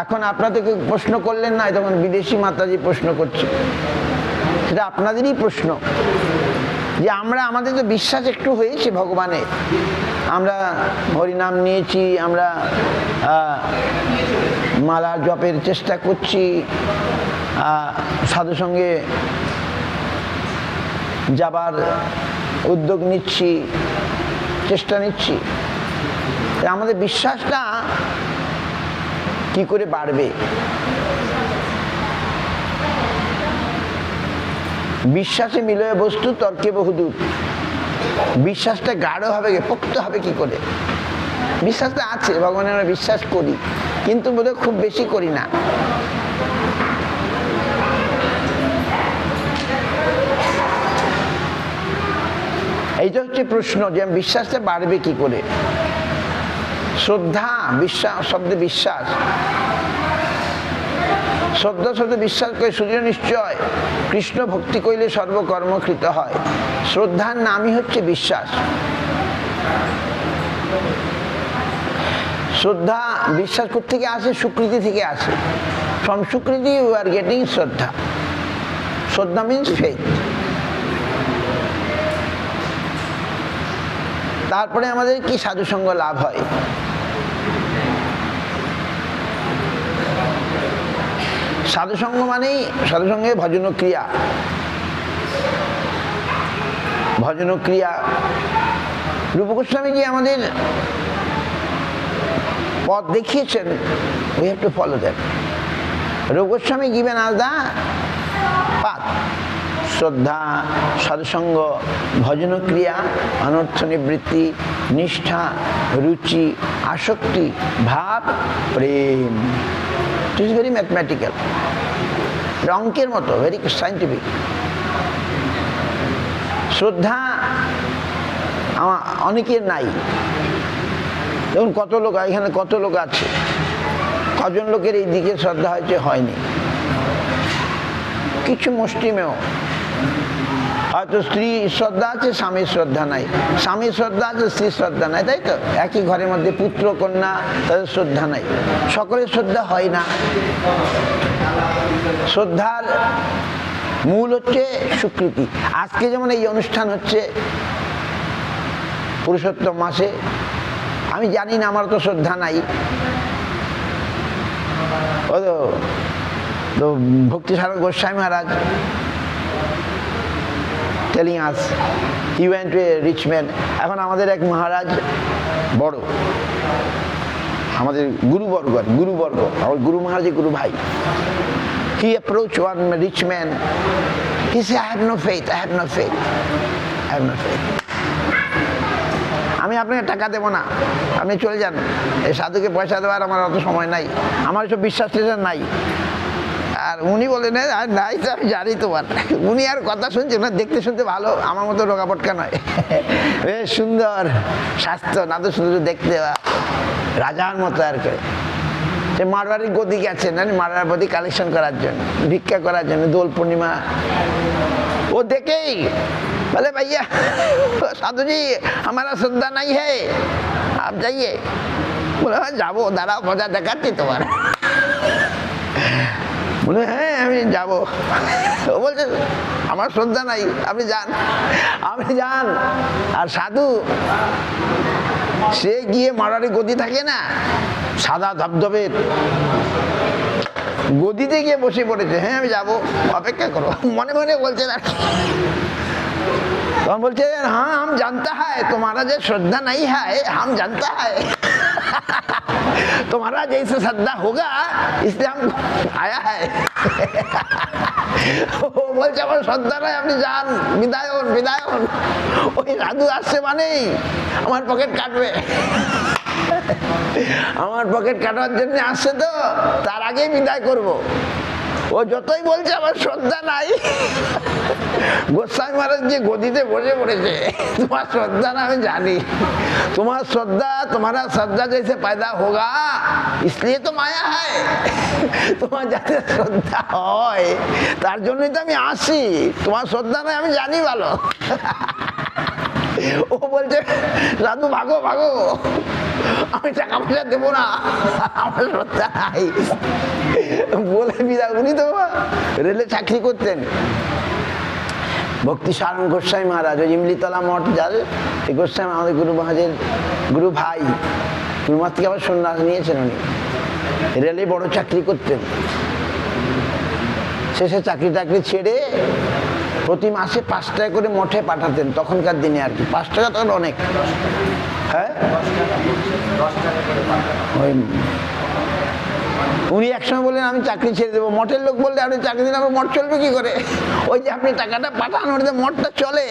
এখন আপনাদের কেউ প্রশ্ন করলেন না, তখন বিদেশি মাতাজি প্রশ্ন করছে। সেটা আপনাদেরই প্রশ্ন যে আমরা, আমাদের তো বিশ্বাস একটু হয়েছে ভগবানে, আমরা হরিনাম নিয়েছি, আমরা মালা জপের চেষ্টা করছি, সাধু সঙ্গে যাবার উদ্যোগ নিচ্ছি, চেষ্টা নিচ্ছি। আমাদের বিশ্বাসটা কি করে বাড়বে? বিশ্বাসে মিলয় বস্তু তর্কে বহুদূর। বিশ্বাসটা গাঢ় হবে, পোক্ত হবে কি করে? বিশ্বাসটা আছে, ভগবানে আমরা বিশ্বাস করি, কিন্তু বোধহয় খুব বেশি করি না। এইটা হচ্ছে প্রশ্ন, যে বিশ্বাসটা বাড়বে কি করে। শ্রদ্ধা, বিশ্বাস শব্দে বিশ্বাস, শ্রদ্ধা শব্দে বিশ্বাস করে সূর্য নিশ্চয় কৃষ্ণ ভক্তি করিলে সর্বকর্মকৃত হয়। শ্রদ্ধার নামই হচ্ছে বিশ্বাস। শ্রদ্ধা, বিশ্বাস থেকে আসে, স্বীকৃতি থেকে আসে। ফ্রম স্বীকৃতি ইউ আর গেটিং শ্রদ্ধা। শ্রদ্ধা মিন্স ফেথ। তারপরে আমাদের কি সাধুসঙ্গ লাভ হয়? সাধুসঙ্গ মানেই, সাধুসঙ্গে ভজন ক্রিয়া, ভজন ক্রিয়া। রূপ গোস্বামীজি আমাদের পথ দেখিয়েছেন, we have to follow that. রূপ Goswami given us the path. শ্রদ্ধা, সাধুসঙ্গ, ভজন ক্রিয়া, অনর্থ নিবৃত্তি, নিষ্ঠা, রুচি, আসক্তি, ভাব, প্রেম। It is very mathematical. অঙ্কের মতো, very scientific. শ্রদ্ধা অনেকের নাই। দেখুন কত লোক, এখানে কত লোক আছে, কজন লোকের এই দিকে শ্রদ্ধা হয়েছে, হয়নি। কিছু মুষ্টিমেয় হয়তো স্ত্রী শ্রদ্ধা আছে, স্বামীর শ্রদ্ধা নাই, স্বামীর শ্রদ্ধা আছে, স্ত্রীর শ্রদ্ধা নাই, তাই তো? একই ঘরের মধ্যে পুত্র কন্যা, তাদের শ্রদ্ধা নাই, সকলের শ্রদ্ধা হয় না। শ্রদ্ধার মূল হচ্ছে স্বীকৃতি। আজকে যেমন এই অনুষ্ঠান হচ্ছে পুরুষোত্তম মাসে, আমি জানি না, আমার তো শ্রদ্ধা নাই। ও তো ভক্তিসাধক গোস্বামী মহারাজ telling us he went to a rich man. এখন আমাদের এক মহারাজ বড়, আমাদের গুরুবর্গ, আমার গুরু মহারাজের গুরু ভাই, he approached one rich man. He said, I have no faith, I have no faith, I have no faith. আমি আপনাকে টাকা দেবো না, আপনি চলে যান, এই সাধুকে পয়সা দেওয়ার আমার অত সময় নাই, আমার সব বিশ্বাস নাই। আর উনি বলেন, আর নাই তো আমি জানি তোমার। উনি আর কথা শুনছে না, দেখতে শুনতে ভালো, আমার মতো রোগা পটকা নয়, বেশ সুন্দর স্বাস্থ্য, না তো সুন্দর দেখতে, রাজার মতো আর কি। সে মারোয়ারির গদি গেছেন, মারোয়ার গদি কালেকশন করার জন্য, ভিক্ষা করার জন্য, দোল পূর্ণিমা। ও দেখেই বলে, ভাইয়া साधु जी हमारा श्रद्धा नहीं है, आप जाइए। बोले हाँ जाबो, दाঁড়াও মজা দেখাচ্ছি তোমার। বলে হ্যাঁ আমি যাবো। ও বলছে আমার শ্রদ্ধা নাই, আপনি যান, আপনি যান। আর সাধু সে গিয়ে মারারি গদি থাকে না, সাদা ধবধবে গদিতে গিয়ে বসে পড়েছে। হ্যাঁ আমি যাবো, অপেক্ষা করো, মনে মনে বলছে না। तब बोलते हैं हाँ हम जानता है तुम्हारा जो श्रद्धा नहीं है, हम जानता है तुम्हारा जैसे श्रद्धा होगा इसलिए हम आया है। বলছে আমার শ্রদ্ধা নাই, আপনি যান, বিদায় হন, বিদায় হন। ওই সাধু আসছে মানেই আমার পকেট কাটবে, আমার পকেট কাটার জন্য আসছে, তো তার আগেই বিদায় করব। ও যতই বলছে আমার শ্রদ্ধা নাই, গোস্বামী মহারাজ যে গদিতে বসে পড়েছে, তোমার শ্রদ্ধা না আমি জানি, তোমার শ্রদ্ধা, তোমারা শ্রদ্ধা जैसे पैदा होगा इसलिए तो माया है, তোমার যাতে শ্রদ্ধা হয় তার জন্যই তো আমি আসি, তোমার শ্রদ্ধা নাই আমি জানি ভালো। ও বলছে সাধু ভাগো ভাগো, আমি টাকা পয়সা দেবো না, আমার শ্রদ্ধা নাই বলে বিদায়। উনি তো রেলে চাকরি করতেন। ভক্তি সারণ গোস্বামী মহারাজ, ওই ইমলিতলা মঠ যার, এই গোস্বামী আমাদের গুরু মহাজের গুরু ভাই, গুরুমার থেকে আবার সন্ন্যাস নিয়েছেন। উনি রেলে বড় চাকরি করতেন। শেষে চাকরি টাকরি ছেড়ে প্রতি মাসে 5 টাকা করে মঠে পাঠাতেন, তখনকার দিনে আর কি। 5 টাকা তখন অনেক। হ্যাঁ, ওই উনি একসময় বললেন আমি চাকরি ছেড়ে দেবো। মঠের লোক বললে আপনি চাকরি দিন, আমার মঠ চলবে কি করে? ওই যে আপনি টাকাটা পাঠান, ওটা মঠটা চলে।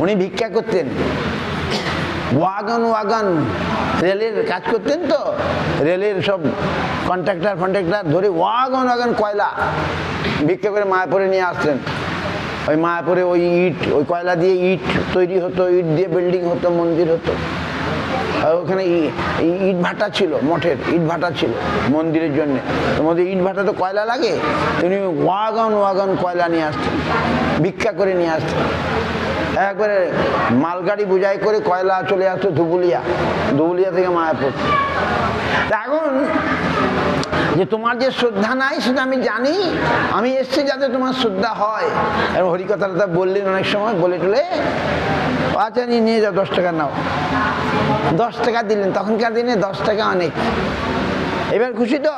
উনি ভিক্ষা করতেন, ওয়াগন রেলের কাজ করতেন, তো রেলের সব কন্ট্রাক্টর ধরে ওয়াগন কয়লা ভিক্ষা করে মায়াপুরে নিয়ে আসতেন। ওই মায়াপুরে ওই ইট, ওই কয়লা দিয়ে ইট তৈরি হতো, ইট দিয়ে বিল্ডিং হতো, মন্দির হতো। ওখানে ইট ভাটা ছিল, মঠের ইট ভাটা ছিল মন্দিরের জন্য। তোমাদের ইট ভাটা তো কয়লা লাগে, তিনি ওয়াগন কয়লা নিয়ে আসতেন, ভিক্ষা করে নিয়ে আসতেন। একবারে মালগাড়ি বোঝাই করে কয়লা চলে আসতো ধুবুলিয়া থেকে মায়াপুর। এখন যে তোমার যে শ্রদ্ধা নাই সেটা আমি জানি, আমি এসছি যাতে তোমার শ্রদ্ধা হয়। এবং হরিকথাটা বললেন অনেক সময়, বলে টলে আচ্ছা নিয়ে যাও, 10 টাকা নাও। 10 টাকা দিলেন, তখনকার দিনে 10 টাকা অনেক। এবার খুশি তো?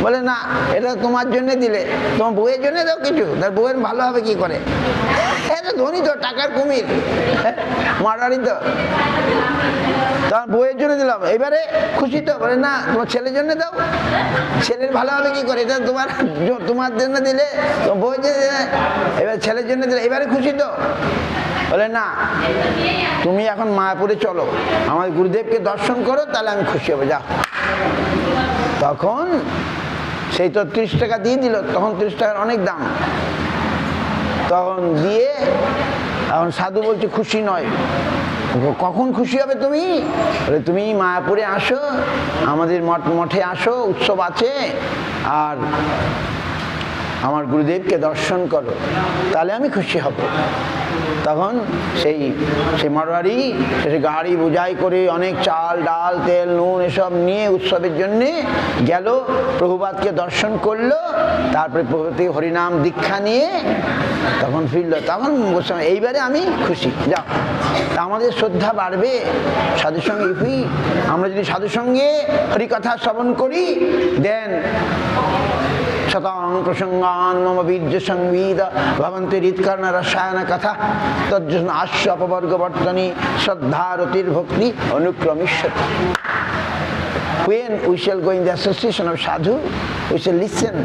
বলে না, এটা তোমার জন্য দিলে, তোমার বউয়ের জন্য দাও কিছু, তার বউয়ের ভালো হবে কি করে? এটা ধনী তো, টাকার কুমির, মারারি তো, তোমার বউয়ের জন্য দিলাম। এবারে খুশি তো? বলে না, তোমার ছেলের জন্য দাও, ছেলের ভালো হবে কি করে? এটা তোমার জন্য দিলে, তোমার বউয়ের জন্য দিলে, এবার ছেলের জন্য দিলে, এবারে খুশি তো? বলে না, তুমি এখন মায়াপুরে চলো, আমার গুরুদেবকে দর্শন করো, তাহলে আমি খুশি হবো, যাও। তখন সেই তো 30 টাকা দিয়ে দিল, তখন 30 টাকার অনেক দাম। তখন দিয়ে এখন সাধু বলছে খুশি নয়। কখন খুশি হবে তুমি? বলে তুমি মায়াপুরে আসো, আমাদের মঠে আসো, উৎসব আছে, আর আমার গুরুদেবকে দর্শন করো, তাহলে আমি খুশি হব। তখন সেই মারোয়ারি সে গাড়ি বোঝাই করে অনেক চাল ডাল তেল নুন এসব নিয়ে উৎসবের জন্যে গেল, প্রভুপাদকে দর্শন করলো, তারপরে প্রভুপাদ হরিনাম দীক্ষা নিয়ে তখন ফিরলো। তখন বলছিলাম এইবারে আমি খুশি, যাও। তা আমাদের শ্রদ্ধা বাড়বে সাধুর সঙ্গে। আমরা যদি সাধুর সঙ্গে হরিকথা শ্রবণ করি, দেন শতাং প্রসঙ্গান মম বীর্য সংবিদ ভবন্তি হৃৎকর্ণ রসায়ন কথা তজ্জন্য আশ্ব অপবর্গবর্তনী শ্রদ্ধারতির ভক্তি অনুক্রমিষ্যতি। When we shall go in the association of sadhu, we shall listen.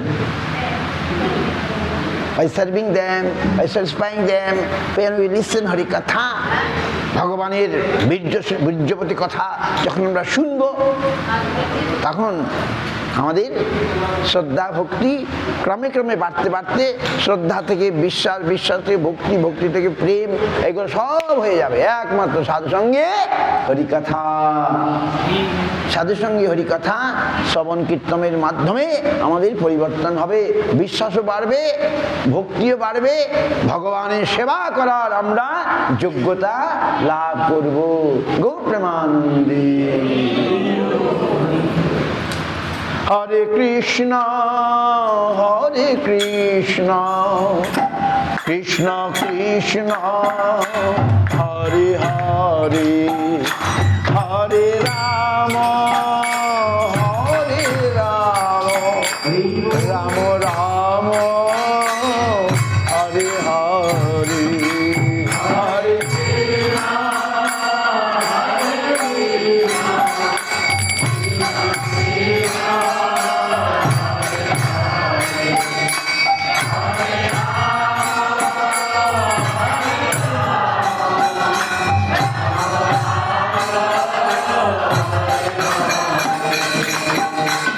By serving them, by satisfying them, when we listen Harikatha, ভগবানের বীর্যপতি কথা যখন আমরা শুনবো, তখন আমাদের শ্রদ্ধা ভক্তি ক্রমে ক্রমে বাড়তে বাড়তে শ্রদ্ধা থেকে বিশ্বাস, বিশ্বাস থেকে ভক্তি, ভক্তি থেকে প্রেম, এগুলো সব হয়ে যাবে একমাত্র সাধুর সঙ্গে হরিকথা। সাধুর সঙ্গে হরিকথা শ্রবণ কীর্তনের মাধ্যমে আমাদের পরিবর্তন হবে, বিশ্বাসও বাড়বে, ভক্তিও বাড়বে, ভগবানের সেবা করার আমরা যোগ্যতা লাভ করব। গৌর প্রেমানন্দে। হরে কৃষ্ণ কৃষ্ণ কৃষ্ণ হরে হরে, হরে রাম রাম রাম হরে হরে,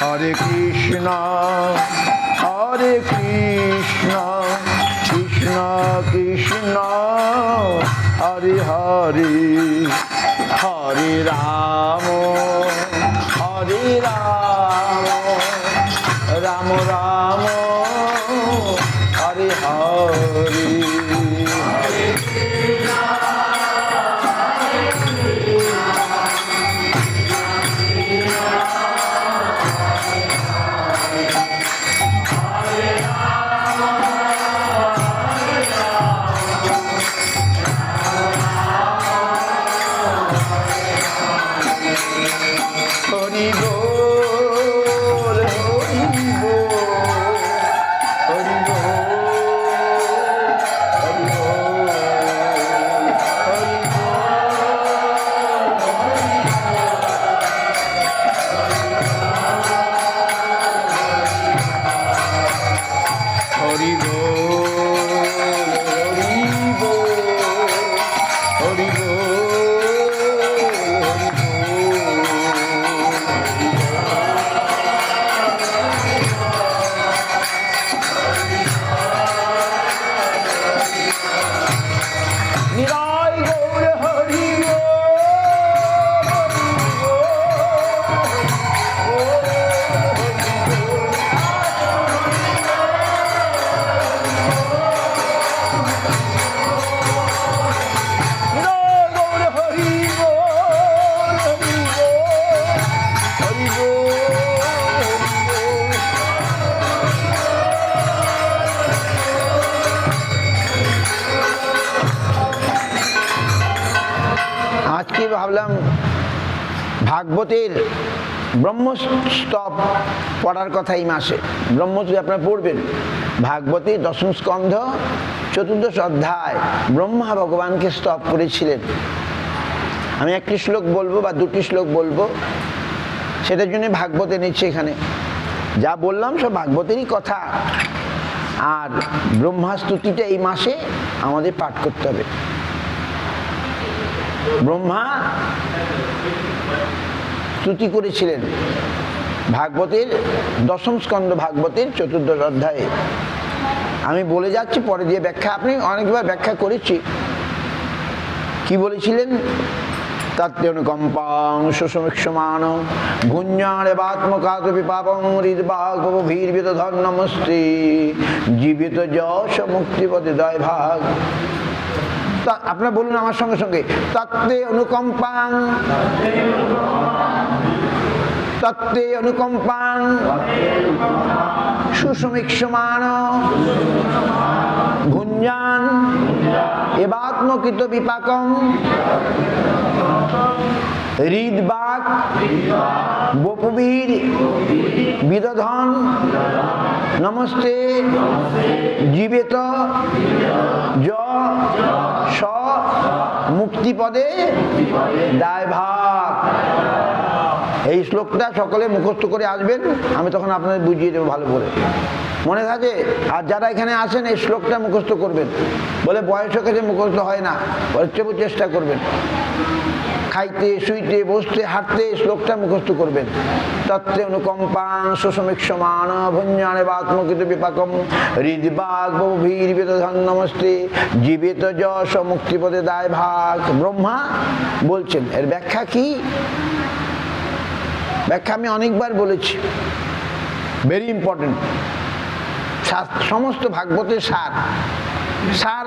হরে কৃষ্ণ হরে কৃষ্ণ কৃষ্ণ কৃষ্ণ হরে হরে, হরে রাম রাম রাম হরে হরে। হরি বল, হরি বল, হরি বল, হরি বল, হরি হরি বল, হরি বল, হরি বল, হরি বল। নিরাই গৌর হরি বল, আজকে ভাবলাম ভাগবতের ব্রহ্মস্তব পড়ার কথা এই মাসে। ব্রহ্মস্তব আপনারা পড়বেন, ভাগবতের দশম স্কন্ধ 14 অধ্যায় ব্রহ্মা ভগবানকে স্তব করেছিলেন। আমি একটি শ্লোক বলবো বা দুটি শ্লোক বলবো, সেটার জন্য ভাগবত এনেছি এখানে। যা বললাম সব ভাগবতেরই কথা। আর ব্রহ্মা স্তুতিটা এই মাসে আমাদের পাঠ করতে হবে। ব্রহ্মা স্তুতি করেছিলেন ভাগবতের দশম স্কন্ধ, ভাগবতের 14 অধ্যায়ে। আমি বলে যাচ্ছি, পরে দিয়ে ব্যাখ্যা, আপনি অনেকবার ব্যাখ্যা করেছি। কি বলেছিলেন? তত্যনুকম্পাং সুসমীক্ষমান ভুঞ্জানেবাত্মকাত বিপাপং হৃদ্বাগ্ভীর্বিদধন নমস্তে জীবিত যশ মুক্তিপদে দয় ভাগ। আপনারা বলুন আমার সঙ্গে সঙ্গে, তত্ত্বে অনুকম্পাং, তত্ত্বে অনুকম্পাং সুসমীক্ষমান ভুঞ্জান এবাত্মকৃত বিপাকং হৃদ্বাক বপুবীর বিদধন নমস্তে জীবেত য স মুক্তিপদে দায়ভাগ। এই শ্লোকটা সকলে মুখস্থ করে আসবেন, আমি তখন আপনাদের বুঝিয়ে দেবো ভালো করে, মনে থাকে। আর যারা এখানে আসেন এই শ্লোকটা মুখস্থ করবেন। বলে বয়স কাছে মুখস্থ হয় না, তবু চেষ্টা করবেন। খাইতে শুইতে বসতে হাঁটতে শ্লোকটা মুখস্থ করবেন। তত্ত্বে অনুকম্পাং সুসমীক্ষমান ভুঞ্জানে বাত্মকৃত বিপাকম হৃদ্বাগ বভীর্বিদধন নমস্তে জীবিত যশ মুক্তিপদে দায় ভাগ। ব্রহ্মা বলছেন। এর ব্যাখ্যা কি? ব্যাখ্যা আমি অনেকবার বলেছি, ভেরি ইম্পর্টেন্ট। সমস্ত ভাগবতের সার, সার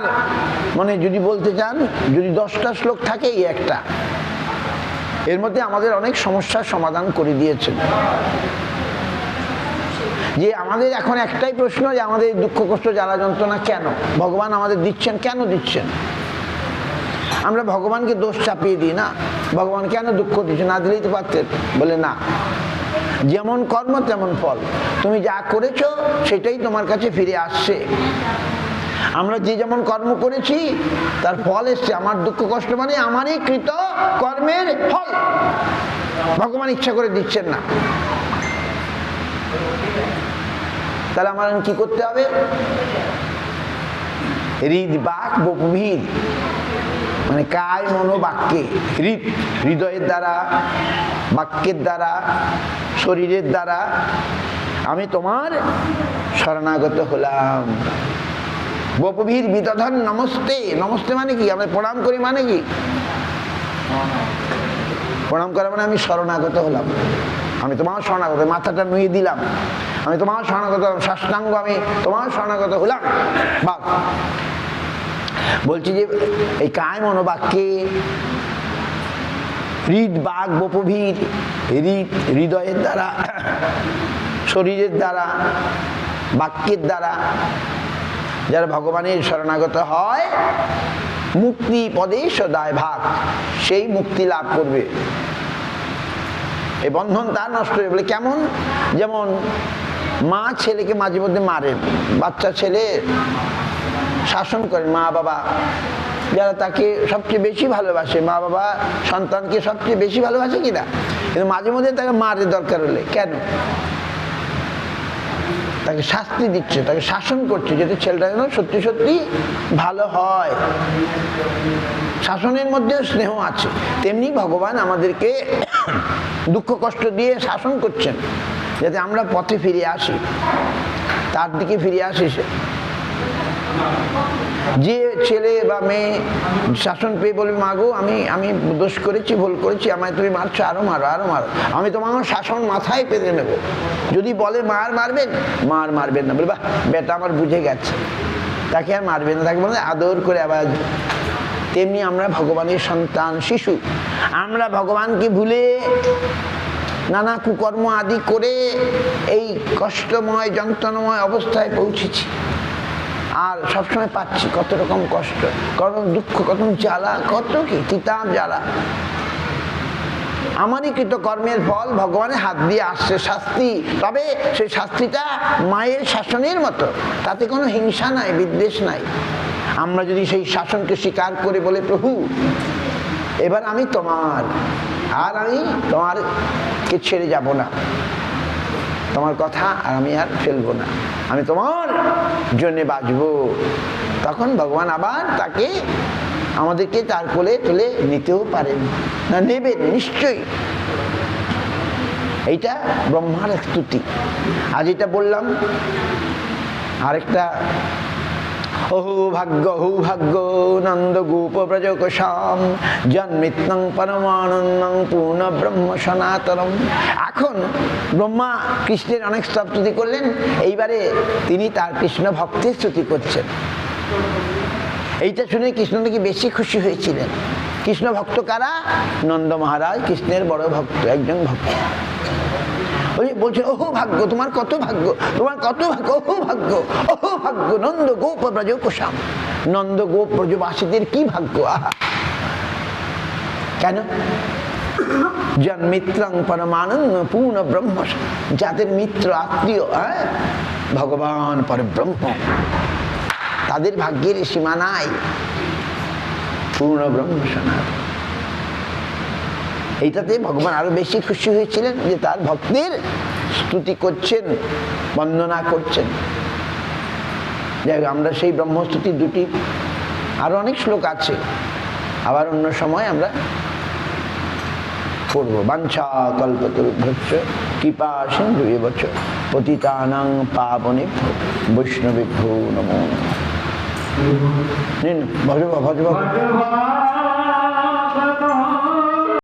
মানে যদি বলতে চান, যদি 10টা শ্লোক থাকে এই একটা, এর মধ্যে আমাদের অনেক সমস্যার সমাধান করে দিয়েছেন। যে আমাদের এখন একটাই প্রশ্ন, যে আমাদের দুঃখ কষ্ট জ্বালা যন্ত্রণা কেন ভগবান আমাদের দিচ্ছেন, কেন দিচ্ছেন? আমরা ভগবানকে দোষ চাপিয়ে দিই না, ভগবান কেন দুঃখ দিচ্ছে, না দিলেই তো পারতেন। বলে না, যেমন কর্ম তেমন ফল। তুমি যা করেছো সেটাই তোমার কাছে ফিরে আসছে। আমরা যে যেমন কর্ম করেছি তার ফল এসছে। আমার দুঃখ কষ্ট মানে আমারই কৃত কর্মের ফল, ভগবান ইচ্ছা করে দিচ্ছেন না। তাহলে আমার কি করতে হবে? হৃদ্বাক বপুবীর, মানে কায় মনো বাক্যে, হৃদয়ের দ্বারা, বাক্যের দ্বারা, শরীরের দ্বারা আমি তোমার শরণাগত হলাম। বপুবীর বিদধন নমস্তে। নমস্তে মানে কি? আমরা প্রণাম করি মানে কি? প্রণাম করা মানে আমি শরণাগত হলাম, আমি তোমার শরণাগত, মাথাটা নুয়ে দিলাম, আমি তোমার শরণাগত, সাষ্টাঙ্গ আমি তোমার শরণাগত হলাম। বাহ, বলছি যে এই কায় মনোবাক্যে, হৃদ্বাগ বপুবীর, হৃদয়ের দ্বারা, শরীরের দ্বারা, বাক্যের দ্বারা যারা ভগবানের শরণাগত হয়, মুক্তি পদে সদায় ভাগ, সেই মুক্তি লাভ করবে। এই বন্ধন তার নষ্ট হয়ে বলে কেমন, যেমন মা ছেলেকে মাঝে মধ্যে মারেন, বাচ্চা ছেলে শাসন করেন, মা বাবা যারা তাকে সবচেয়ে বেশি ভালোবাসে, মা বাবা সন্তানকে সবচেয়ে বেশি ভালোবাসে কিনা, কিন্তু মাঝে মধ্যে তাকে মারের দরকার হলে কেন, তাকে শাস্তি দিচ্ছে, তাকে শাসন করছে, যাতে ছেলেটা যেন সত্যি সত্যি ভালো হয়। শাসনের মধ্যেও স্নেহ আছে। তেমনি ভগবান আমাদেরকে দুঃখ কষ্ট দিয়ে শাসন করছেন, যাতে আমরা পথে ফিরে আসি, তার দিকে ফিরে আসি। যে ছেলে বা মেয়ে শাসন পেয়ে বলবে, মা গো আমি দোষ করেছি, ভুল করেছি, আমায় তুমি মারছো, আরো মারো আরো মারো, আমি তোমার শাসন মাথায় পেতে নেব। যদি বলে মারবেন, মারবেন না, বলে বাহ বেটা আমার বুঝে গেছে, তাকে আর মারবেন না, তাকে বলে আদর করে আবার। তেমনি আমরা ভগবানের সন্তান, শিশু, আমরা ভগবানকে ভুলে নানা কুকর্ম আদি করে এই কষ্টময় যন্ত্রণাময় অবস্থায় পৌঁছেছি, আর সবসময় পাচ্ছি কত রকম কষ্ট, কত দুঃখ, কত জ্বালা, কত কি তিতাব জ্বালা। আমারই কৃতকর্মের ফল ভগবানের হাত দিয়ে আসছে শাস্তি, তবে সেই শাস্তিটা মায়ের শাসনের মতো, তাতে কোনো হিংসা নাই, বিদ্বেষ নাই। আমরা যদি সেই শাসনকে স্বীকার করে বলে, প্রভু এবার আমি তোমার, আর আমি তোমারকে ছেড়ে যাব না, তোমার কথা আর আমি আর ফেলবো না, আমি তোমার জন্য বাঁচবো, তখন ভগবান আবার তাকে আমাদেরকে তার কোলে তুলে নিতেও পারেন, না নেবেন নিশ্চয়ই। এইটা ব্রহ্মার স্তুতি। আজ এটা বললাম, আরেকটা অহু ভাগ্য নন্দ গোপ ব্রজ কোশাম জন্মিত্নং পরমানন্দং পূর্ণ ব্রহ্ম সনাতনম। এখন ব্রহ্মা কৃষ্ণের অনেক স্তুতি করলেন, এইবারে তিনি তার কৃষ্ণ ভক্তের স্তুতি করছেন। এইটা শুনে কৃষ্ণ নাকি বেশি খুশি হয়েছিলেন। কৃষ্ণ ভক্ত কারা? নন্দ মহারাজ কৃষ্ণের বড় ভক্ত, একজন ভক্ত। বলছে ওহো ভাগ্য, তোমার কত ভাগ্য, তোমার কত ভাগ্য, ওহো ভাগ্য, ওহো ভাগ্য নন্দ গোপ ব্রজ কোশাম। নন্দ গোপ ব্রজবাসীদের কি ভাগ্য! আহা, কেন? জন্মিত্রং পরমানন্দ পূর্ণ ব্রহ্ম, যাদের মিত্র আত্মীয় ভগবান পরব্রহ্ম, তাদের ভাগ্যের সীমা নাই, পূর্ণ ব্রহ্ম সনাতন। এইটাতে ভগবান আরো বেশি খুশি হয়েছিলেন যে তার ভক্তের স্তুতি করছেন, বন্দনা করছেন। যাই হোক, আমরা সেই ব্রহ্মস্তুতি দুটি, আরো অনেক শ্লোক আছে, আবার অন্য সময় আমরা পড়বো। বাঞ্ছা কল্পতরুভ্যশ্চ কৃপা সিন্ধুভ্যশ্চ পতিতানাং পাবনেভ্যো বৈষ্ণবেভ্যো নমো নমঃ। ভজ